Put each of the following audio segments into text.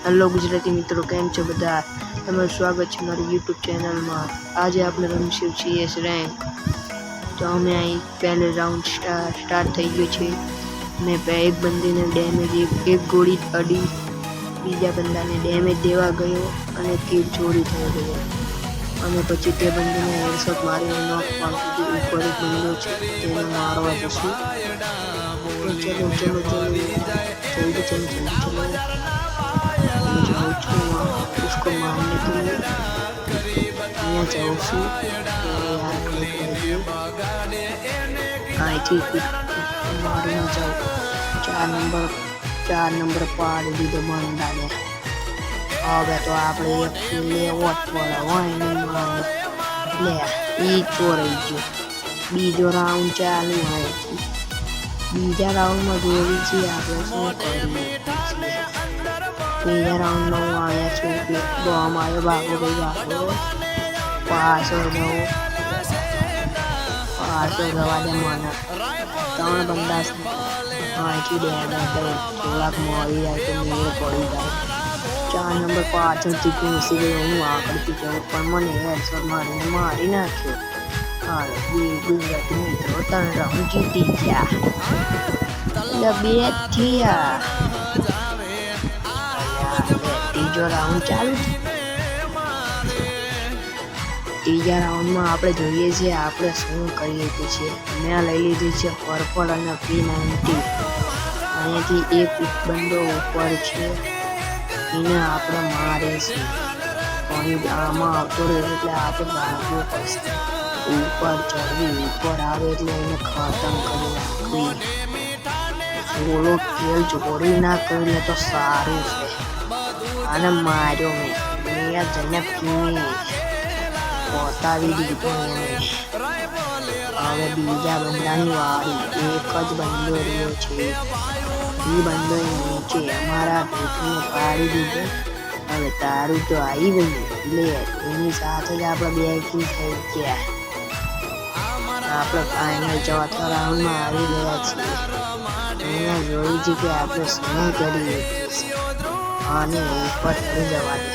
Hello Gujarati મિત્રો, કેમ છો બધા? તમારું સ્વાગત છે મારી યુટ્યુબ ચેનલમાં. આજે આપણે રમીશું CS રેન્ક. તો અમે અહીં પહેલે રાઉન્ડ સ્ટાર્ટ થઈ ગયો છે. મેં એક બંદીને ડેમેજ એક ગોળી અડી, બીજા બંદાને ડેમેજ દેવા ગયો અને કિલ ચોરી થઈ ગયો. અને પછી તે બંદીને હેડશોટ મારીને નોક પાડી દીધું. ઉપર એક બંદો છે, તેને મારવા જશું. ચલો ચલો ચલો जल्दी चलो चलो चलो, मैं जाऊँ वहाँ उसको मारने के लिए। मैं जाऊँ यार आई थी मारे ना जाओ। 4 नंबर पाड़ दी तो बंदा ने હવે તો આપણે એક લેવો જ પડે, હોય નહીં મારે લે ઈ ચોરાઈ ગયો. બીજો રાઉન્ડ ચાલુ હોય. બીજા રાઉન્ડમાં જોઈ છીએ આપણે શું કરીએ. બીજા રાઉન્ડમાં હું આવ્યા છું, બોમ્બ આવ્યો, ભાગો પાછળ જવા દે મને. 3 બંદા અહીંથી ડેમેજ થોડાક મળી જાય તો મેળ પડી જાય. 4 નંબર પાછળથી ઘૂસી ગયો, હું આગળથી ગયો પણ મને હેડશોટ મારીને મારી નાખ્યો. ગુજરાતી મિત્રો 3 રાઉન્ડ જીતી ગયા. 2 થયા. ત્રીજો રાઉન્ડ ચાલુ. ત્રીજા રાઉન્ડમાં આપણે જોઈએ છીએ આપણે શું કરીએ છીએ. મેં લઈ લીધી છે પર્પલ અને P90. અહીંયાથી એક બંદો ઉપર છે, એને આપણે મારે છે પણ આમાં આવતો રહ્યો એટલે આપણે ભાગવું પડશે. ઉપર ચડવી, ઉપર આવે એટલે એને ખતમ કરી નાખવી. થોડો ખેલ ચોરી ના કરી લે તો સારું છે. અને માર્યો મેં જઈને બતાવી દીધું એને. હવે બીજા બંદાની વાળી. એક જ બંદો રહ્યો છે, એ બંદો નીચે અમારા ભેટને પાડી દીધો. હવે તારું તો આવી ગયું, લે એની સાથે જ આપણે 2 કિલ થઈ ગયા. આપણે ફાઇનલ ચોથા રાઉન્ડમાં આવી ગયા છીએ. અહીંયા જોઈ છે કે આપણે શું કરીએ અને ઉપર ચડી જવા દે.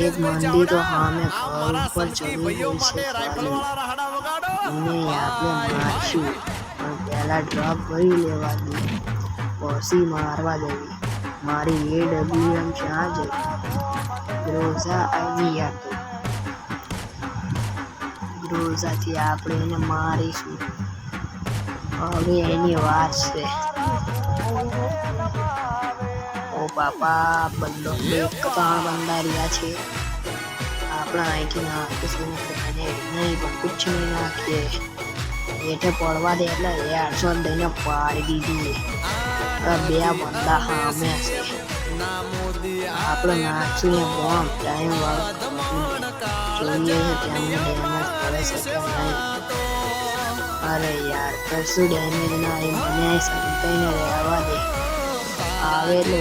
એક મંદી તો સામે ઘર ઉપર ચડી ગઈ છે ખાલી. એને આપણે મારશું પણ પહેલા ડ્રોપ ભરી લેવા દે, પછી મારવા દેવી. મારી AWM ક્યાં જઈ? ગ્રોઝા આવી ગયા તો ગ્રોઝાથી આપણે એને મારીશું. હવે એની વાત છે. ઓ બાપા, બંદો 3 બંદા રહ્યા છે. આપણે અહીંથી નાખીશું નહીં પણ કુછ નહીં નાખીએ. હેઠે પડવા દે એટલે હેડશોટ દઈને પાડી દીધી. 2 બંદા સામે છે. આપણે નાખશું ને બોમ્બ ટાઈમ વાળો જોઈએ છે તેમને ડેમેજ પડે છે કે નહીં. અરે યાર કશું ડેમેજ ના એ મને સંતાઈને રહેવા દે. આવે એટલે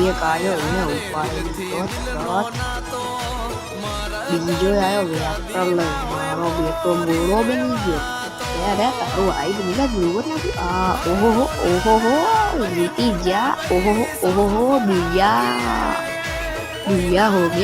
એક આવ્યો એને ઉપાડી દીધો. બીજો આવ્યો વેક્ટર લઈ, મારો બેટો ગોળો બની ગયો. ત્યારે તારું હાઈટ બીજા જોવો નથી. ઓહો જીતી ગયા. ઓહો બીજા હો ગયા.